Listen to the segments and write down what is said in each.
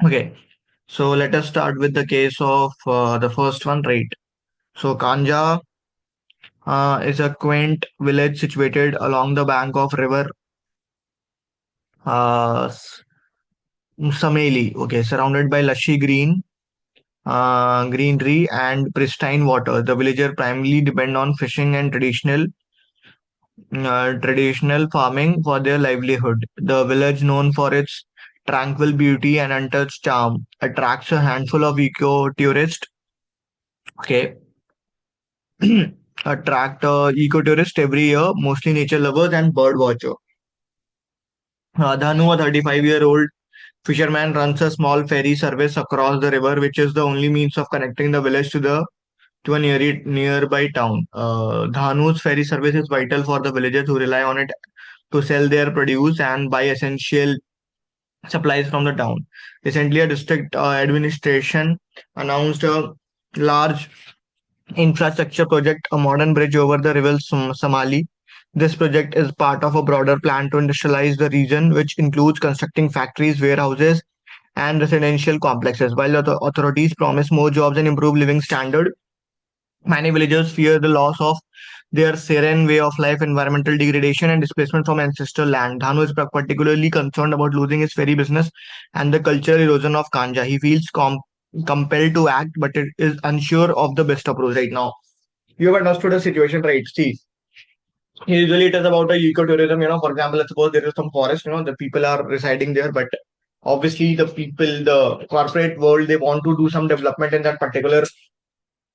Okay, so let us start with the case of the first one, right? So Kanja is a quaint village situated along the bank of river uh, Sameli, okay, surrounded by lushy greenery and pristine water. The villagers primarily depend on fishing and traditional farming for their livelihood. The village, known for its tranquil beauty and untouched charm, attracts a handful of eco tourists. Okay, attract eco tourists every year, mostly nature lovers and bird watcher. Dhanu, a 35-year-old fisherman, runs a small ferry service across the river, which is the only means of connecting the village to a nearby town. Dhanu's ferry service is vital for the villagers who rely on it to sell their produce and buy essential supplies from the town. Recently, a district administration announced a large infrastructure project, a modern bridge over the river Somali. This project is part of a broader plan to industrialize the region, which includes constructing factories, warehouses, and residential complexes. While the authorities promise more jobs and improve living standard, many villagers fear the loss of their serene way of life, environmental degradation, and displacement from ancestral land. Dhanu is particularly concerned about losing his ferry business and the cultural erosion of Kanja. He feels compelled to act, but it is unsure of the best approach right now. You have understood the situation, right? See, usually it is about a ecotourism. For example, let's suppose there is some forest. The people are residing there, but obviously the people, the corporate world, they want to do some development in that particular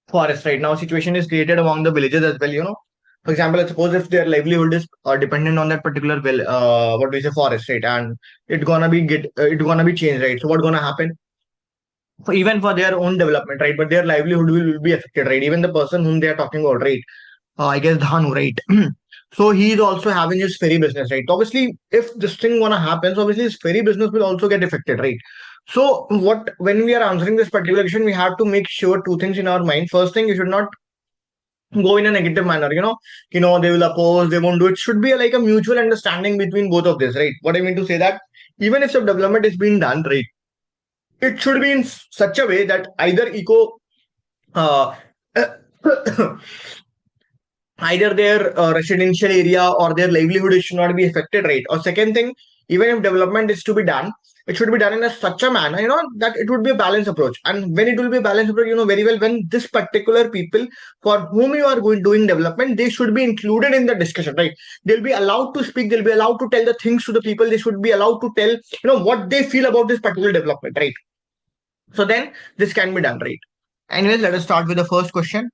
forest. Right now situation is created among the villages as well. For example, let's suppose if their livelihood is dependent on that particular what do you say, forest, right? And it's gonna be changed, right? So what's gonna happen even for their own development, right? But their livelihood will be affected, right? Even the person whom they are talking about, right? I guess Dhanu, right? So he is also having his ferry business, right? Obviously, if this thing gonna happen, so obviously his ferry business will also get affected, right? So what when we are answering this particular question, we have to make sure two things in our mind. First thing, you should not go in a negative manner. They will oppose, they won't do it. Should be like a mutual understanding between both of this, right? What I mean to say that even if some development is being done, right, it should be in such a way that uh, either their residential area or their livelihood should not be affected, right? Or second thing, even if development is to be done, it should be done in such a manner, that it would be a balanced approach. And when it will be a balanced approach, very well, when this particular people for whom you are doing development, they should be included in the discussion, right? They'll be allowed to speak, they'll be allowed to tell the things to the people, they should be allowed to tell, what they feel about this particular development, right? So then this can be done, right? Anyways, let us start with the first question.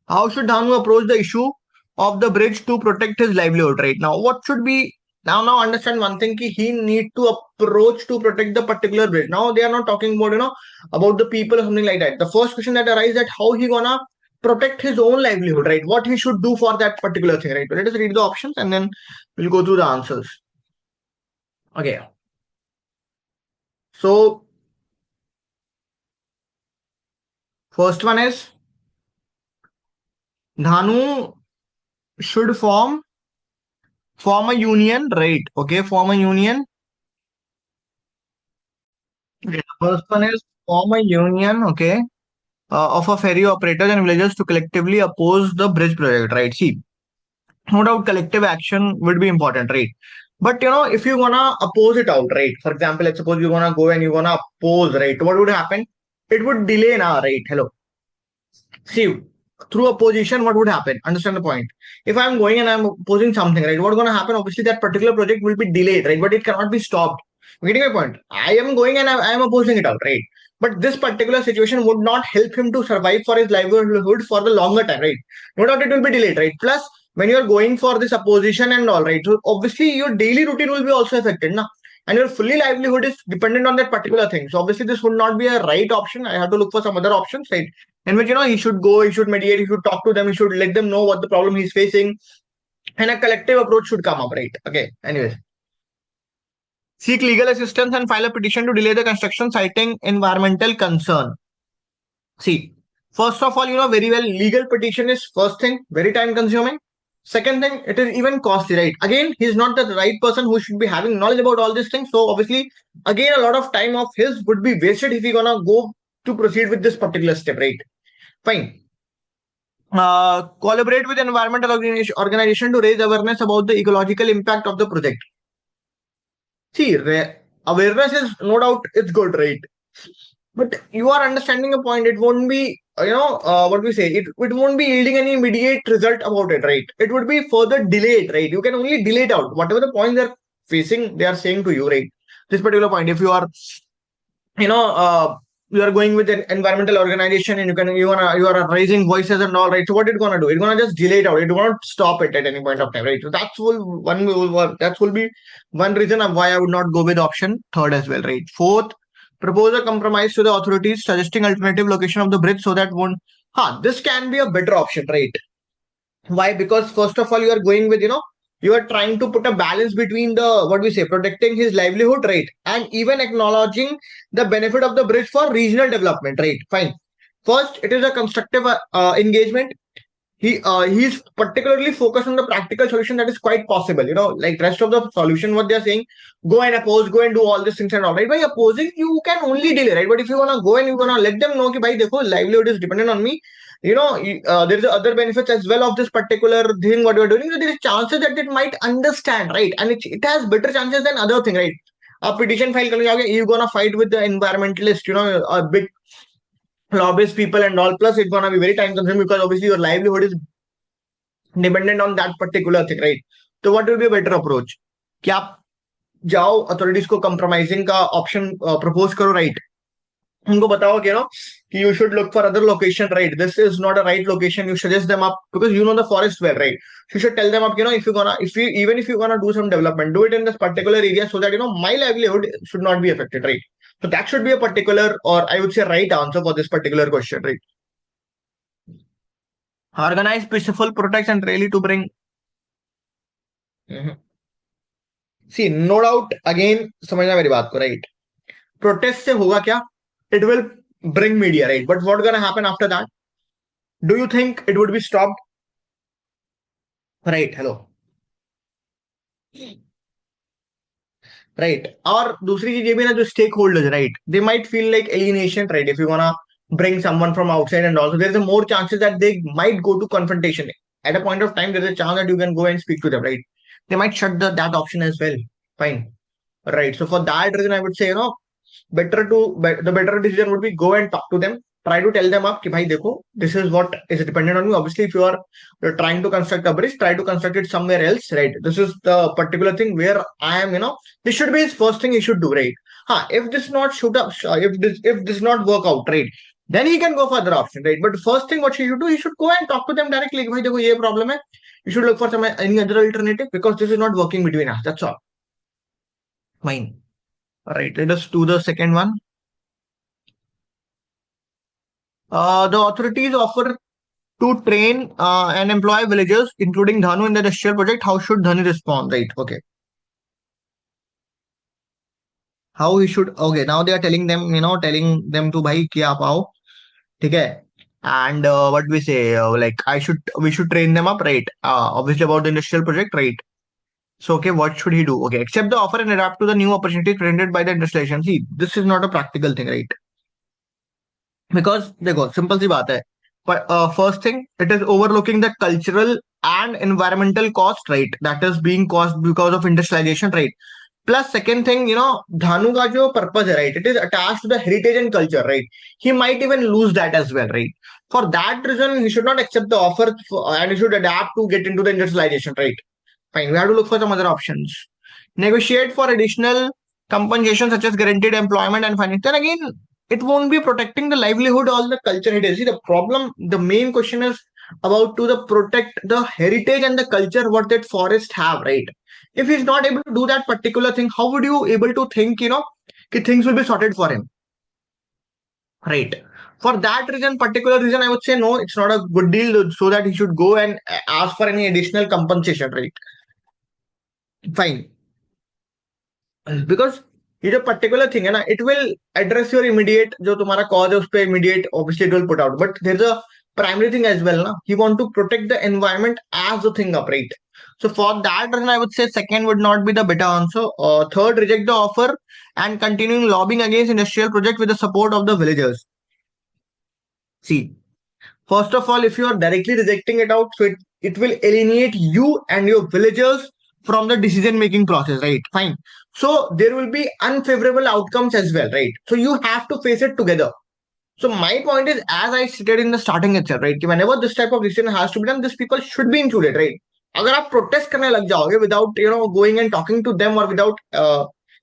How should Dhanu approach the issue of the bridge to protect his livelihood right now? What should be now understand one thing he need to approach to protect the particular bridge. Now they are not talking about about the people or something like that. The first question that arises that how he gonna protect his own livelihood, right? What he should do for that particular thing, right? Let us read the options and then we'll go through the answers. Okay. So first one is Dhanu should form a union, right? Okay, form a union. Okay, the first one is form a union, okay, of a ferry operators and villagers to collectively oppose the bridge project, right? See, no doubt collective action would be important, right? But if you wanna oppose it out, right? For example, let's suppose you wanna go and you wanna oppose, right? What would happen? It would delay now, right? Hello. See, through opposition, what would happen? Understand the point. If I'm going and I'm opposing something, right, what's going to happen? Obviously, that particular project will be delayed, right? But it cannot be stopped. You getting my point? I am going and I am opposing it out, right? But this particular situation would not help him to survive for his livelihood for the longer time, right? No doubt it will be delayed, right? Plus, when you are going for this opposition and all, right, so obviously your daily routine will be also affected, na? And your fully livelihood is dependent on that particular thing. So obviously, this would not be a right option. I have to look for some other options, right? In which he should go, he should mediate, he should talk to them, he should let them know what the problem he's facing, and a collective approach should come up, right? Okay. Anyways, seek legal assistance and file a petition to delay the construction, citing environmental concern. See, first of all, very well, legal petition is first thing, very time consuming. Second thing, it is even costly, right? Again, he's not the right person who should be having knowledge about all these things. So obviously, again, a lot of time of his would be wasted if he gonna go to proceed with this particular step, right? Fine. Collaborate with environmental organization to raise awareness about the ecological impact of the project. See, awareness is no doubt it's good, right? But you are understanding a point. It won't be, what we say. It won't be yielding any immediate result about it, right? It would be further delayed, right? You can only delay it out. Whatever the point they're facing, they are saying to you, right? This particular point. If you are, you know, you are going with an environmental organization and you are raising voices and all, right? So what it's gonna do? It's gonna just delay it out. It won't stop it at any point of time, right? So that will be one reason of why I would not go with option third as well, right? Fourth, propose a compromise to the authorities suggesting alternative location of the bridge so that won't. This can be a better option, right? Why? Because first of all, you are going with, you are trying to put a balance between the, what we say, protecting his livelihood, right? And even acknowledging the benefit of the bridge for regional development, right? Fine. First, it is a constructive engagement. He's particularly focused on the practical solution that is quite possible. Like rest of the solution, what they're saying, go and oppose, go and do all these things and all, right? By opposing, you can only delay, right? But if you wanna go and you wanna let them know, कि भाई देखो, livelihood is dependent on me. There's other benefits as well of this particular thing what you're doing. So there is chances that it might understand, right? And it has better chances than other thing, right? A petition file करने जाओगे, you're gonna fight with the environmentalist, a big lobbyist people and all. Plus, it's gonna be very time consuming because obviously your livelihood is dependent on that particular thing, right? तो what will be a better approach? कि आप जाओ authorities को compromising का option propose करो, right? उनको बताओ कि you should look for other location, right? This is not a right location. You suggest them up because you know the forest well, right? You should tell them up, if you gonna do some development, do it in this particular area so that my livelihood should not be affected, right? So that should be a particular, or I would say, right answer for this particular question, right? Organize peaceful protests and rally to bring. See, no doubt, again, समझना मेरी बात को, right? Protest से होगा क्या? It will bring media, right? But what's gonna happen after that? Do you think it would be stopped? Right, hello. Right. और दूसरी चीज ये भी ना, जो stakeholders, right? They might feel like alienation, right? If you wanna bring someone from outside, and also there's a more chances that they might go to confrontation. At a point of time, there's a chance that you can go and speak to them, right? They might shut that option as well. Fine. Right. So for that reason, I would say, the better decision would be go and talk to them. Try to tell them up कि भाई देखो, this is what is dependent on you. Obviously, if you're trying to construct a bridge, try to construct it somewhere else, right? This is the particular thing where I am, this should be his first thing he should do, right? If this not shoot up, if this not work out, right? Then he can go for other option, right? But first thing what he should do, he should go and talk to them directly. कि भाई देखो ये problem है. You should look for any other alternative because this is not working between us. That's all. Fine. All right. Let us do the second one. The authorities offer to train and employ villagers, including Dhanu, in the industrial project. How should Dhanu respond? Right. Okay. How he should. Okay. Now they are telling them, telling them to bhai कि आप आओ, ठीक है? And what we say, like we should train them up, right? Obviously about the industrial project, right? So okay, what should he do? Okay, accept the offer and adapt to the new opportunities presented by the industrialization. See, this is not a practical thing, right? Because देखो simple सी बात है. But first thing, it is overlooking the cultural and environmental cost, right? That is being caused because of industrialization, right? Plus, second thing, Dhanu का जो purpose है, right? It is attached to the heritage and culture, right? He might even lose that as well, right? For that reason, he should not accept the offer and he should adapt to get into the industrialization, right? Fine. We have to look for some other options. Negotiate for additional compensation such as guaranteed employment and finance. Then again, it won't be protecting the livelihood or the culture heritage. See, the problem, the main question is about to the protect the heritage and the culture what that forest have, right? If he's not able to do that particular thing, how would you able to think, things will be sorted for him? Right. For that reason, particular reason, I would say no, it's not a good deal so that he should go and ask for any additional compensation, right? Fine. Because ये जो particular thing है ना, it will address your immediate जो तुम्हारा cause है उस पे immediate obviously it will put out, but there's a primary thing as well. Na? He want to protect the environment as the thing up, right? So for that reason, I would say second would not be the better answer. Third, reject the offer and continuing lobbying against industrial project with the support of the villagers. See, first of all, if you are directly rejecting it out, so it will alienate you and your villagers from the decision making process, right? Fine. So there will be unfavorable outcomes as well, right? So you have to face it together. So my point is, as I stated in the starting itself, right? Whenever this type of decision has to be done, these people should be included, right? अगर आप protest करने लग जाओगे without going and talking to them, or without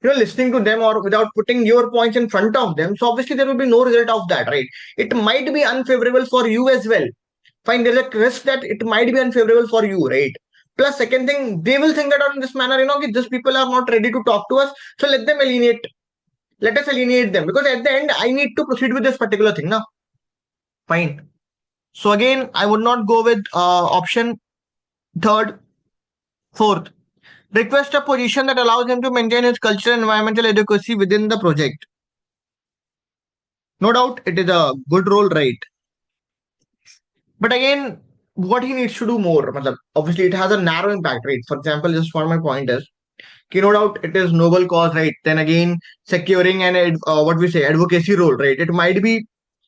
listening to them, or without putting your points in front of them, so obviously there will be no result of that, right? It might be unfavorable for you as well. Fine, there's a risk that it might be unfavorable for you, right? Plus, second thing, they will think that in this manner, these people are not ready to talk to us, so let us alienate them, because at the end I need to proceed with this particular thing now. Fine. So again, I would not go with option third. Fourth, request a position that allows him to maintain his cultural and environmental adequacy within the project. No doubt it is a good role, right? But again, what he needs to do more, obviously it has a narrow impact, right? For example, just what my point is, no doubt it is noble cause, right? Then again, securing an what we say advocacy role, right? It might be,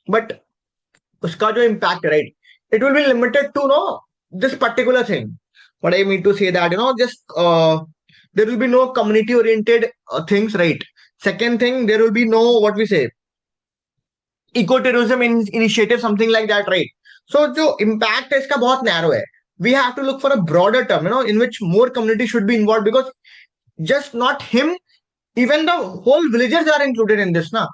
but uska jo impact, right? It will be limited to this particular thing. What I mean to say that just there will be no community oriented things, right? Second thing, there will be no what we say eco-tourism initiative, something like that, right? So the impact is ka bahut narrow hai. We have to look for a broader term, in which more community should be involved, because just not him, even the whole villagers are included in this now.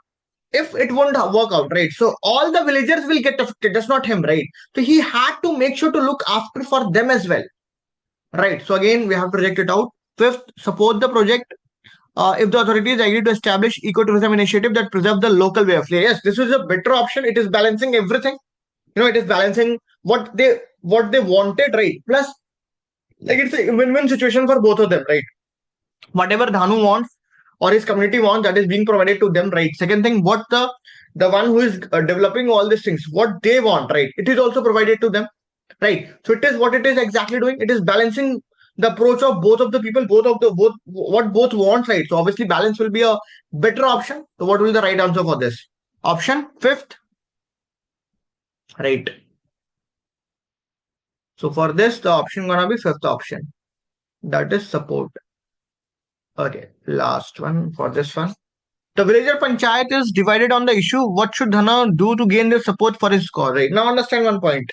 If it won't work out, right? So all the villagers will get affected, just not him, right? So he had to make sure to look after for them as well, right? So again, we have to reject it out. Fifth, support the project if the authorities agree to establish ecotourism initiative that preserve the local way of life. Yes, this is a better option. It is balancing everything. It is balancing what they wanted, right? Plus, like, it's a win-win situation for both of them, right? Whatever Dhanu wants or his community wants, that is being provided to them, right? Second thing, what the one who is developing all these things, what they want, right? It is also provided to them, right? So it is what it is exactly doing. It is balancing the approach of both of the people, both what both want, right? So obviously balance will be a better option. So what will be the right answer for this? Option fifth, right? So for this, the option gonna be fifth option. That is support. Okay, last one for this one. The villager panchayat is divided on the issue. What should Dhana do to gain their support for his cause? Right now, understand one point.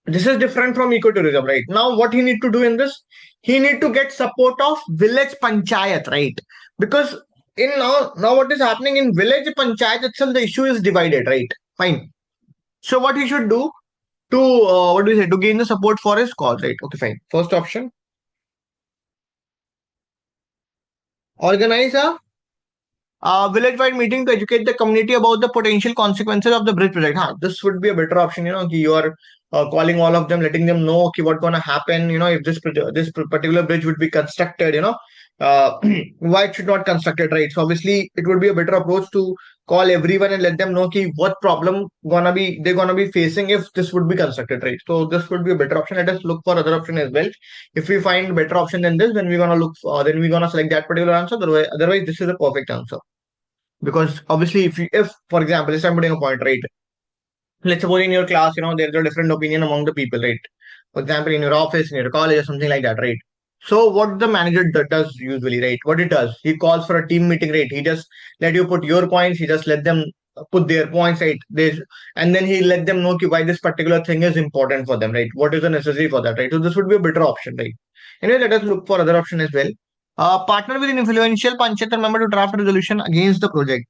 This is different from ecotourism, right? Now, what he need to do in this? He need to get support of village panchayat, right? Because in now what is happening in village panchayat itself, the issue is divided, right? Fine. So what he should do to what do we say, to gain the support for his cause, right? Okay, fine. First option: organize a village-wide meeting to educate the community about the potential consequences of the bridge project. This would be a better option. You are calling all of them, letting them know what's going to happen. If this particular bridge would be constructed. Why it should not constructed, right? So obviously, it would be a better approach to call everyone and let them know what problem they're gonna be facing if this would be constructed, right? So this would be a better option. Let us look for other option as well. If we find better option than this, then we're gonna then we're gonna select that particular answer. Otherwise, this is a perfect answer. Because obviously, if for example, if I'm putting a point, right? Let's suppose in your class, there's a different opinion among the people, right? For example, in your office, in your college, or something like that, right? So what the manager does usually, right? What he does, he calls for a team meeting, right? He just let you put your points. He just let them put their points, right? And then he let them know why this particular thing is important for them, right? What is the necessary for that, right? So this would be a better option, right? Anyway, let us look for other option as well. Partner with an influential panchayat member to draft a resolution against the project.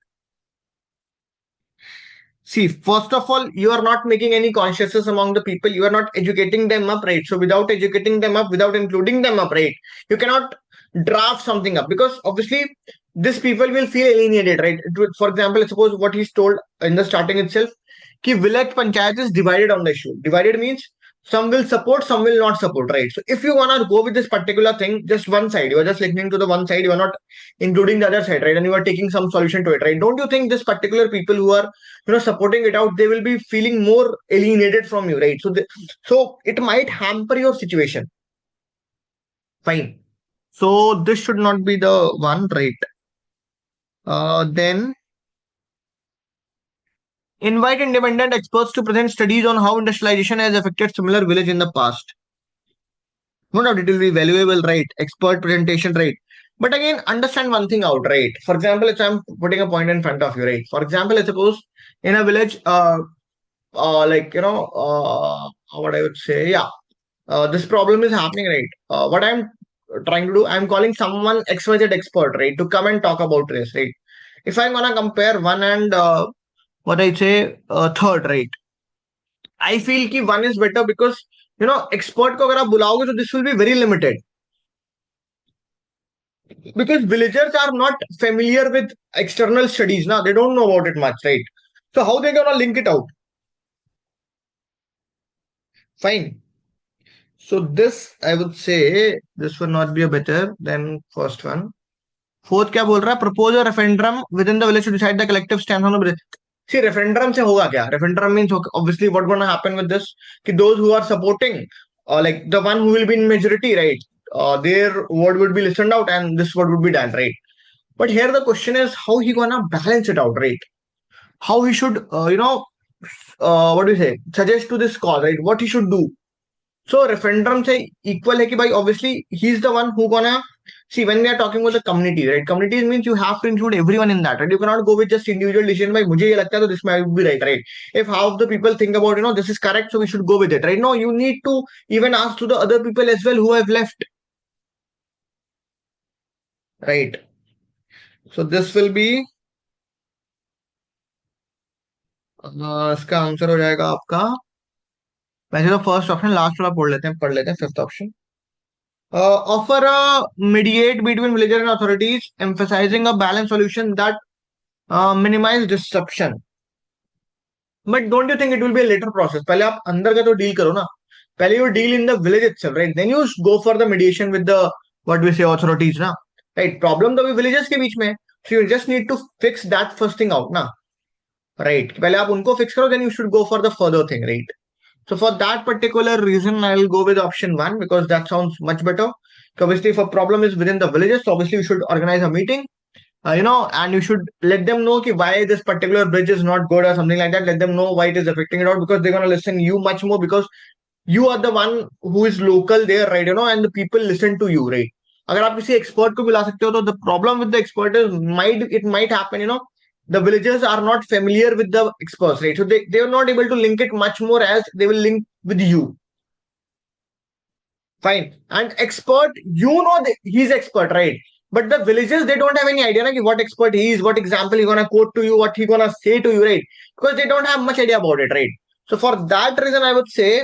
See, first of all, you are not making any consciousness among the people. You are not educating them up, right? So without educating them up, without including them up, right, you cannot draft something up, because obviously these people will feel alienated, right? For example, suppose what he's told in the starting itself, कि village panchayat is divided on the issue. Divided means Some will support, some will not support, right? So if you wanna go with this particular thing, just one side, you are just listening to the one side, you are not including the other side, right? And you are taking some solution to it, right? Don't you think this particular people who are, supporting it out, they will be feeling more alienated from you, right? So it might hamper your situation. Fine. So this should not be the one, right? Then invite independent experts to present studies on how industrialization has affected similar village in the past. No doubt it will be valuable, right? Expert presentation, right? But again, understand one thing out, right? For example, if I'm putting a point in front of you, right? For example, let's suppose in a village, like what I would say, yeah, this problem is happening, right? What I'm trying to do, I'm calling someone XYZ expert, right, to come and talk about this, right? If I'm gonna compare one and what I say, third, right? I feel कि one is better because expert को अगर आप बुलाओगे तो this will be very limited because villagers are not familiar with external studies now, they don't know about it much, right? So how they gonna link it out? Fine. So this I would say this will not be a better than first one. Fourth क्या बोल रहा है? Propose a referendum within the village to decide the collective stance on the village. See, referendum से होगा क्या? Referendum means obviously what gonna happen with this कि those who are supporting like the one who will be in majority, right, their word would be listened out and this word would be done, right? But here the question is how he gonna balance it out, right? How he should what do you say, suggest to this cause, right, what he should do. So referendum से equal है कि भाई obviously he's the one who gonna see when we are talking about the community, right? Communities means you have to include everyone in that, right? You cannot go with just individual decision भाई मुझे ये लगता है तो this might be right, right? If half the people think about this is correct so we should go with it, right? No, you need to even ask to the other people as well who have left, right? So this will be इसका answer हो जाएगा आपका वैसे तो first option, last वाला पढ़ लेते हैं fifth option. Offer a mediate between villager and authorities, emphasizing a balanced solution that minimize disruption. But don't you think it will be a later process? पहले आप अंदर का तो डील करो ना. पहले you deal in the village itself, right? Then you go for the mediation with the what we say authorities, ना. Right? Problem तो अभी villages के बीच में है. So you just need to fix that first thing out, ना. Right? पहले आप उनको fix करो, then you should go for the further thing, right? So for that particular reason, I'll go with option one because that sounds much better. Obviously, if a problem is within the villages, so obviously we should organize a meeting, and you should let them know why this particular bridge is not good or something like that. Let them know why it is affecting it out because they're gonna listen you much more because you are the one who is local there, right? And the people listen to you, right? अगर आप किसी expert को बुला सकते हो तो the problem with the expert is it might happen, the villagers are not familiar with the experts, right? So they are not able to link it much more as they will link with you. Fine. And expert, he's expert, right? But the villagers, they don't have any idea like, what expert he is, what example he's gonna quote to you, what he's gonna say to you, right? Because they don't have much idea about it, right? So for that reason, I would say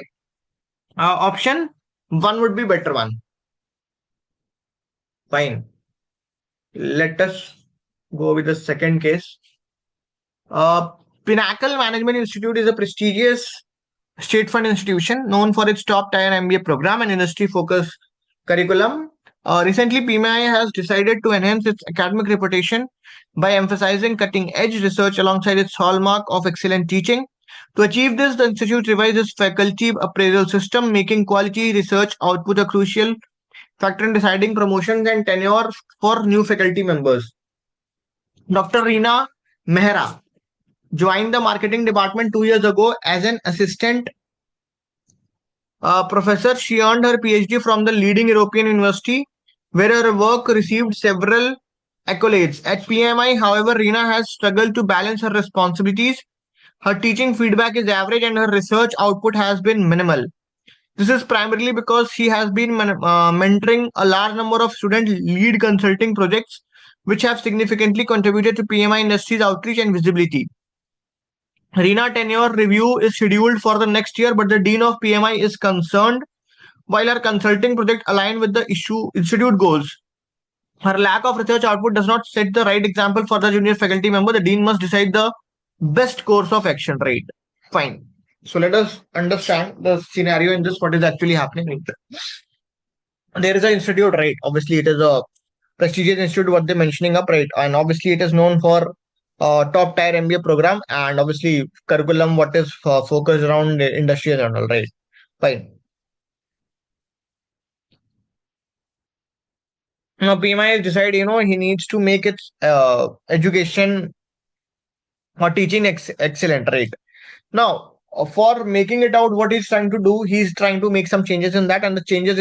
option one would be better one. Fine. Let us go with the second case. Pinnacle Management Institute is a prestigious state fund institution known for its top tier MBA program and industry focused curriculum. Recently, PMI has decided to enhance its academic reputation by emphasizing cutting edge research alongside its hallmark of excellent teaching. To achieve this, the institute revised its faculty appraisal system, making quality research output a crucial factor in deciding promotions and tenure for new faculty members. Dr. Reena Mehra joined the marketing department 2 years ago as an assistant professor. She earned her PhD from the leading European university, where her work received several accolades. At PMI, however, Reena has struggled to balance her responsibilities. Her teaching feedback is average and her research output has been minimal. This is primarily because she has been mentoring a large number of student lead consulting projects, which have significantly contributed to PMI industry's outreach and visibility. Reena tenure review is scheduled for the next year, but the Dean of PMI is concerned while her consulting project align with the institute goals. Her lack of research output does not set the right example for the junior faculty member. The Dean must decide the best course of action, right? Fine. So let us understand the scenario in this, what is actually happening. There is an institute, right? Obviously, it is a prestigious institute, what they're mentioning up, right? And obviously, it is known for top tier MBA program, and obviously curriculum what is focused around the industry and all, right? Fine. Now, PMI has decided, he needs to make its education or teaching excellent, right? Now, for making it out, what he's trying to do, he's trying to make some changes in that, and the changes,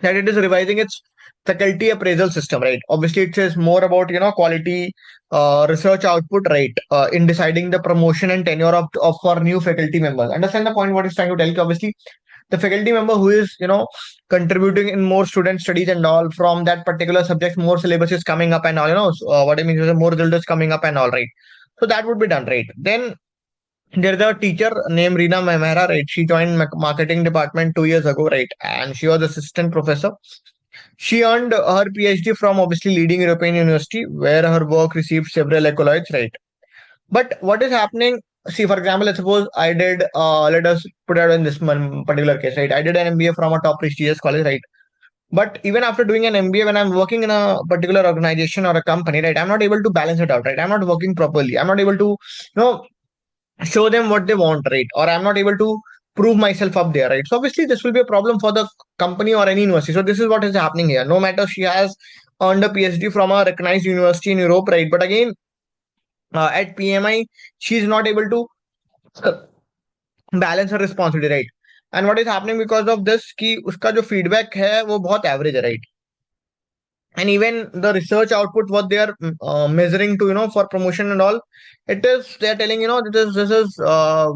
that it is revising its faculty appraisal system, right? Obviously, it says more about quality research output, right? In deciding the promotion and tenure of for new faculty members. Understand the point? What it's trying to tell you? Obviously, the faculty member who is contributing in more student studies and all from that particular subject, more syllabus is coming up and all. What I mean is more result is coming up and all, right? So that would be done, right? Then there's a teacher named Reena Mehra, right? She joined marketing department 2 years ago, right? And she was assistant professor. She earned her PhD from obviously leading European university, where her work received several accolades, right? But what is happening? See, for example, let's suppose I did. Let us put it in this one particular case, right? I did an MBA from a top prestigious college, right? But even after doing an MBA, when I'm working in a particular organization or a company, right, I'm not able to balance it out, right? I'm not working properly. I'm not able to, show them what they want, right? Or I'm not able to prove myself up there, right? So obviously this will be a problem for the company or any university. So this is what is happening here. No matter she has earned a PhD from a recognized university in Europe, right? But again, at PMI, she is not able to balance her responsibility, right? And what is happening because of this कि उसका जो feedback है वो बहुत average है, right? And even the research output what they are measuring to for promotion and all, it is they are telling this is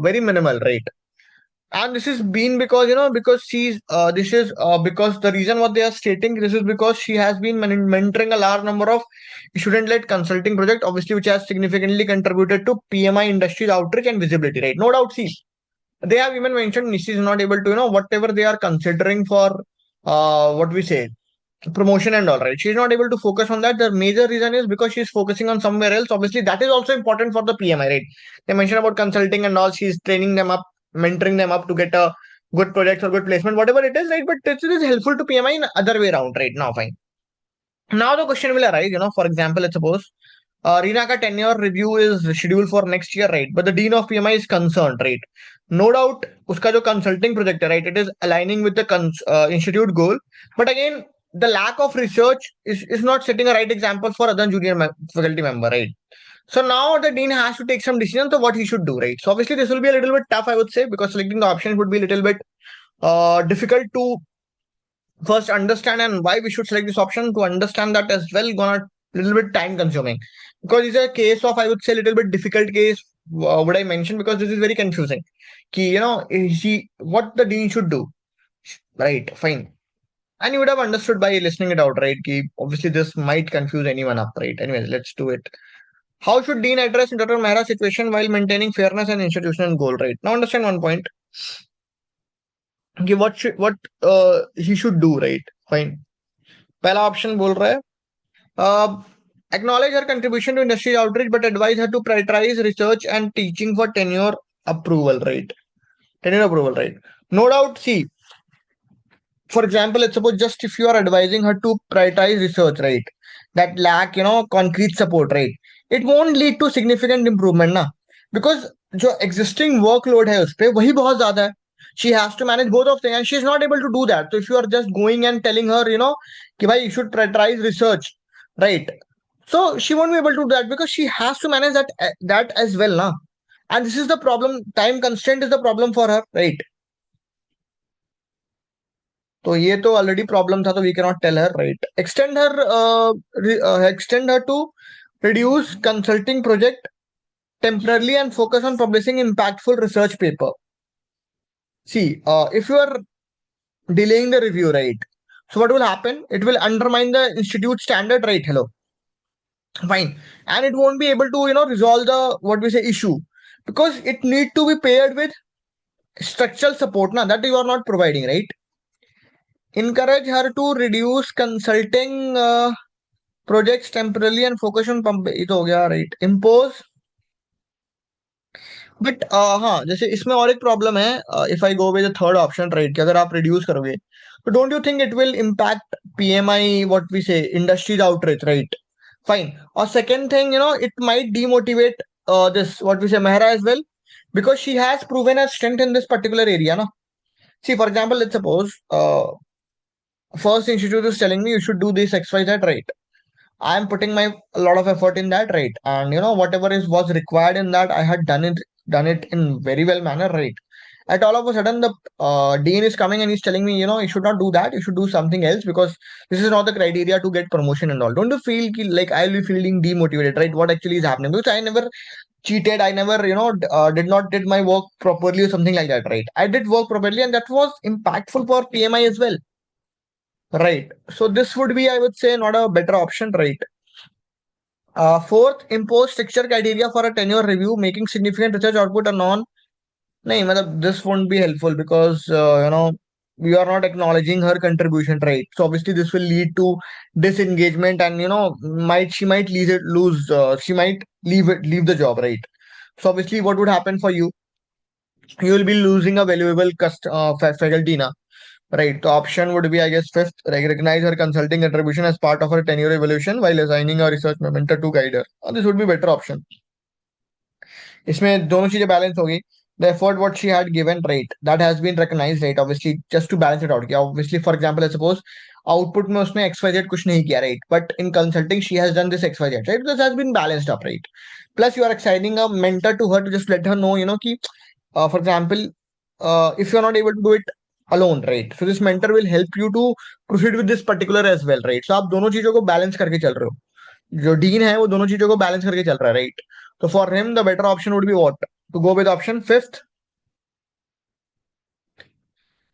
very minimal, right? And this is been because because she's this is because the reason what they are stating, this is because she has been mentoring a large number of student-led consulting project, obviously, which has significantly contributed to PMI industry's outreach and visibility, right? No doubt. See, they have even mentioned she is not able to whatever they are considering for what we say promotion and all, right? She's not able to focus on that. The major reason is because she's focusing on somewhere else. Obviously, that is also important for the PMI, right? They mentioned about consulting and all. She's training them up, mentoring them up to get a good project or good placement, whatever it is, right? But it is helpful to PMI in other way around, right? Now, fine. Now the question will arise, for example, let's suppose Reena ka tenure review is scheduled for next year, right? But the dean of PMI is concerned, right? No doubt, uska jo consulting project hai, right? It is aligning with the institute goal. But again, the lack of research is not setting a right example for other junior faculty member, right? So now the dean has to take some decisions of what he should do, right? So obviously this will be a little bit tough, I would say, because selecting the options would be a little bit difficult to first understand, and why we should select this option to understand that as well gonna little bit time consuming, because it's a case of, I would say, little bit difficult case, would I mention, because this is very confusing ki what the dean should do, right? Fine. And you would have understood by listening it out, right? Ki obviously this might confuse anyone up, right? Anyways, let's do it. How should dean address Dr. Mehra's situation while maintaining fairness and institutional goal, right? Now understand one point, कि what he should do, right? Fine. पहला option बोल रहा है acknowledge her contribution to industry outreach, but advise her to prioritize research and teaching for tenure approval, right? Tenure approval, right? No doubt. See, for example, let's suppose just if you are advising her to prioritize research, right? That lack, concrete support, right? It won't lead to significant improvement, na? Because जो existing workload है उस पे वही बहुत ज्यादा है. She has to manage both of them, and she's not able to do that. So if you are just going and telling her, कि भाई you should prioritize research, right? So she won't be able to do that because she has to manage that as well, na? And this is the problem. Time constraint is the problem for her, right? तो ये तो already problem था, तो we cannot tell her, right? Extend her to reduce consulting project temporarily and focus on publishing impactful research paper. See, if you are delaying the review, right? So what will happen? It will undermine the institute standard, right? Hello, fine, and it won't be able to resolve the what we say issue, because it need to be paired with structural support, now that you are not providing, right? Encourage her to reduce consulting projects temporarily and focus on pump. ये तो हो गया, right? Impose but हाँ, जैसे इसमें और एक problem है, if I go with third option right, कि अगर आप रिड्यूस करोगे तो don't you think it will impact PMI, what we say, industries outreach, right? Fine. Or second thing, it might demotivate this, what we say, Mehra as well, because she has proven her strength in this particular area. No, see, for example, let's suppose first institute is telling me you should do this X Y Z, right? I am putting my a lot of effort in that, right? And whatever is was required in that, I had done it in very well manner, right? At all of a sudden, the dean is coming and he's telling me, you should not do that. You should do something else because this is not the criteria to get promotion and all. Don't you feel like I'll be feeling demotivated, right? What actually is happening? Because I never cheated. I never, did not did my work properly or something like that, right? I did work properly, and that was impactful for PMI as well, right? So this would be, I would say, not a better option, right? Fourth, impose stricter criteria for a tenure review, making significant research output a non. नहीं मतलब this won't be helpful because we are not acknowledging her contribution, right? So obviously this will lead to disengagement, and might she might she might leave the job, right? So obviously what would happen for you? You will be losing a valuable faculty now, right? The option would be, I guess, fifth, recognize her consulting contribution as part of her tenure evaluation while assigning a research mentor to guide her. This would be better option. इसमें दोनों चीजें balance होगी. The effort what she had given, right, that has been recognized, right? Obviously just to balance it out, किया obviously, for example, I suppose output में उसने XYZ कुछ नहीं किया, right, but in consulting she has done this XYZ, right? This has been balanced up, right? Plus you are assigning a mentor to her to just let her know, कि for example, if you are not able to do it alone, right, so this mentor will help you to proceed with this particular as well, right? So आप दोनों चीजों को balance करके चल रहे हो. जो डीन है वो दोनों चीजों को बैलेंस करके चल रहा है, राइट? तो for him the better option would be what, to go with option fifth.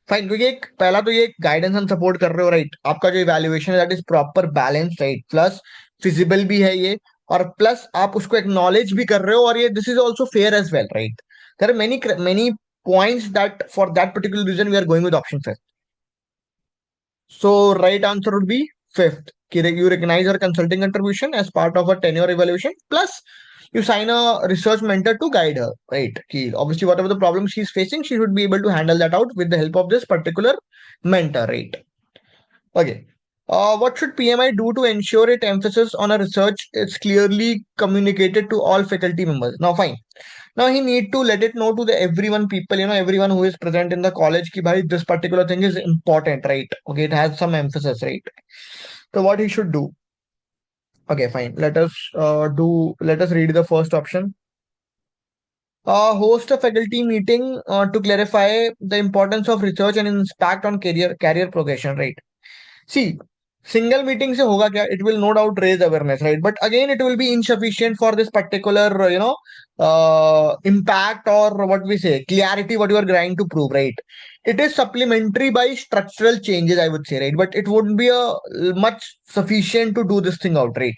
Fine, क्योंकि एक पहला तो ये गाइडेंस एंड सपोर्ट कर रहे हो, राइट? आपका जो इवैल्यूएशन है that is proper balance, right? Plus feasible भी है ये, और प्लस आप उसको एक्नॉलेज भी कर रहे हो, और ये this is also fair as well, right? There are many many points that for that particular reason we are going with option fifth. So right answer would be fifth. You recognize her consulting contribution as part of her tenure evaluation. Plus, you sign a research mentor to guide her. Right. Obviously, whatever the problem she's facing, she should be able to handle that out with the help of this particular mentor. Right. Okay. What should PMI do to ensure it emphasis on a research is clearly communicated to all faculty members? Now, fine. Now he need to let it know to the everyone people, everyone who is present in the college ki bhai, this particular thing is important, right? Okay, it has some emphasis, right? So what he should do? Okay, fine. Let us read the first option. Host a faculty meeting to clarify the importance of research and its impact on career progression, right? See, single meeting से होगा क्या? It will no doubt raise awareness, right? But again, it will be insufficient for this particular, impact, or what we say, clarity, what you are trying to prove, right? It is supplementary by structural changes, I would say, right? But it wouldn't be a much sufficient to do this thing out, right?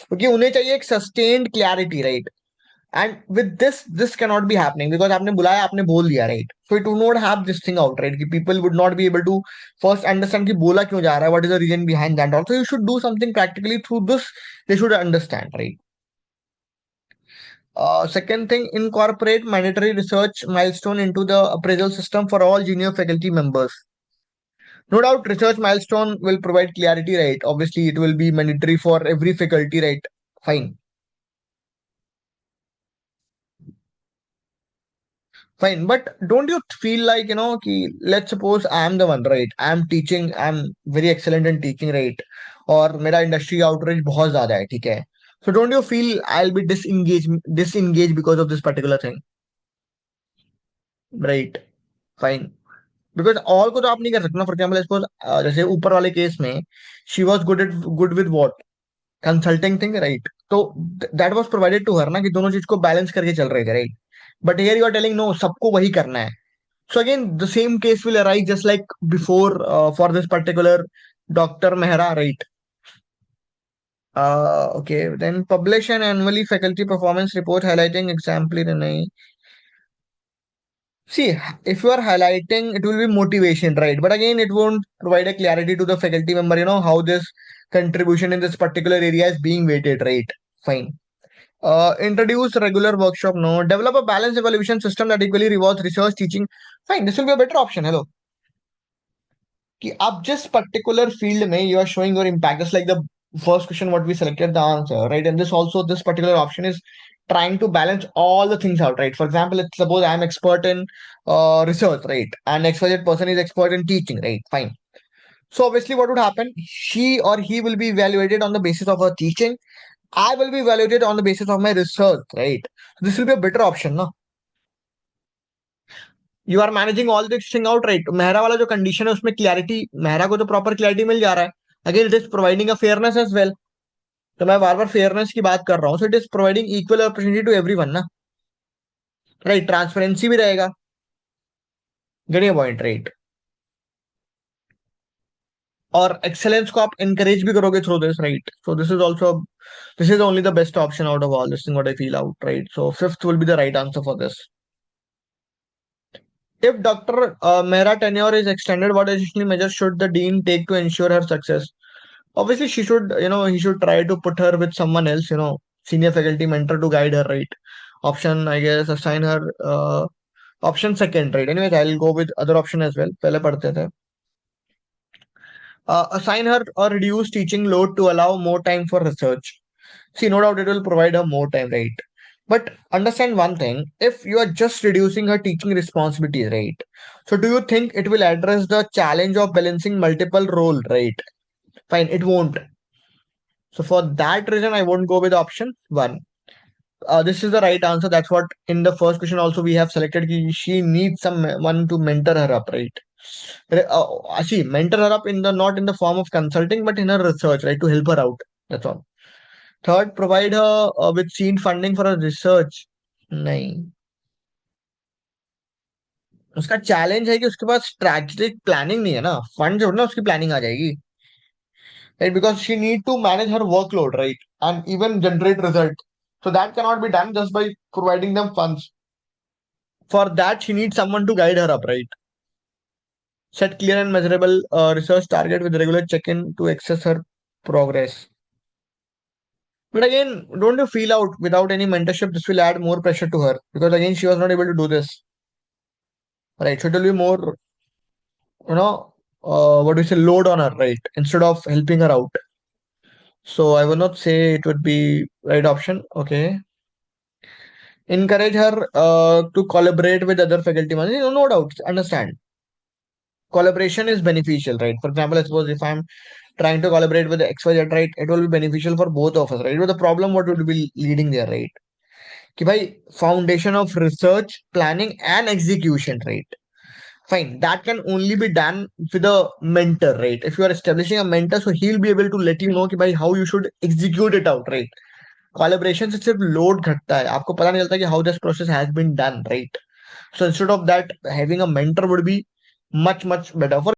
क्योंकि उन्हें चाहिए एक sustained clarity, right? And with this cannot be happening because आपने बुलाया, आपने बोल दिया, right? So it would not have this thing out, right? कि people would not be able to first understand कि बोला क्यों जा रहा है, what is the reason behind that. Also, you should do something practically through this. They should understand, right? Second thing, incorporate mandatory research milestone into the appraisal system for all junior faculty members. No doubt, research milestone will provide clarity, right? Obviously, it will be mandatory for every faculty, right? Fine. Fine, but don't you feel like, let's suppose I am the one, right? I am teaching, I am very excellent in teaching, right? और मेरा industry outreach बहुत ज्यादा है, ठीक है? So don't you feel I'll be disengaged because of this particular thing, right? Fine. Because all को तो आप नहीं कर सकते ना. फॉर एग्जाम्पल सपोज जैसे ऊपर वाले केस में she was good with what, consulting thing, right? तो that was provided to her ना, कि दोनों चीज को बैलेंस करके चल रहे थे, right? But here you are telling no, सबको वही करना है. So again, the same case will arise just like before for this particular Dr. Mehra, right? Okay, then publish an annually faculty performance report highlighting exemplary. See, if you are highlighting, it will be motivation, right? But again, it won't provide a clarity to the faculty member, how this contribution in this particular area is being weighted, right? Fine. Introduce regular workshop. No. Develop a balanced evaluation system that equally rewards research, teaching. Fine, this will be a better option. Hello. कि आप जिस particular field में you are showing your impact, just like the first question what we selected the answer, right? And this also this particular option is trying to balance all the things out, right? For example, let's suppose I am expert in research, right? And XYZ person is expert in teaching, right? Fine. So obviously, what would happen? She or he will be evaluated on the basis of her teaching. I will be evaluated on the basis of my research, right? This will be a better option, no? You are managing all this thing out right. Mehra वाला जो condition है उसमें clarity, Mehra को तो proper clarity मिल जा रहा है. Again it is providing a fairness as well. तो मैं बार बार फेयरनेस की बात कर रहा हूँ. So it is providing equal opportunity to everyone ना. राइट, ट्रांसपेरेंसी भी रहेगा. Getting point right. और एक्सेलेंस को आप encourage भी करोगे through this right. So this is also, this is only the best option out of all this thing what I feel out right. So fifth will be the right answer for this. If Dr. Mehra tenure is extended, what additional measures should the dean take to ensure her success? Obviously, she should, he should try to put her with someone else, senior faculty mentor to guide her, right? Option, I guess, assign her, option second, right? Anyways, I'll go with other option as well. पहले पढ़ते थे. Assign her or reduce teaching load to allow more time for research. See, no doubt it will provide her more time, right? But understand one thing, if you are just reducing her teaching responsibilities, right? So do you think it will address the challenge of balancing multiple role, right? Fine, it won't. So for that reason, I won't go with option one. This is the right answer. That's what in the first question also we have selected. She needs someone to mentor her up, right? See, mentor her up in the not in the form of consulting, but in her research, right? To help her out. That's all. Third, provide with seed funding for research. नहीं, उसका challenge है कि उसके पास strategic planning नहीं है ना. Fund जोड़ना उसकी प्लानिंग आ जाएगी right. Because she need to manage her workload right and even generate result. So that cannot be done just by providing them funds. For that, she needs someone to guide her up, right? Set clear and measurable research target with regular check-in to assess her progress. But again, don't you feel out without any mentorship, this will add more pressure to her because again, she was not able to do this. Right. So it will be more, what do you say, load on her, right? Instead of helping her out. So I will not say it would be right option. Okay. Encourage her to collaborate with other faculty members. No doubt. Understand. Collaboration is beneficial, right? For example, I suppose if I'm trying to collaborate with the XYZ, right, it will be beneficial for both of us, right? But the problem, what would be leading there, right? कि भाई foundation of research, planning and execution, right? Fine, that can only be done with a mentor, right? If you are establishing a mentor, so he'll be able to let you know कि भाई how you should execute it out, right? Collaboration से सिर्फ load घटता है, आपको पता नहीं चलता कि how this process has been done, right? So instead of that, having a mentor would be much better. For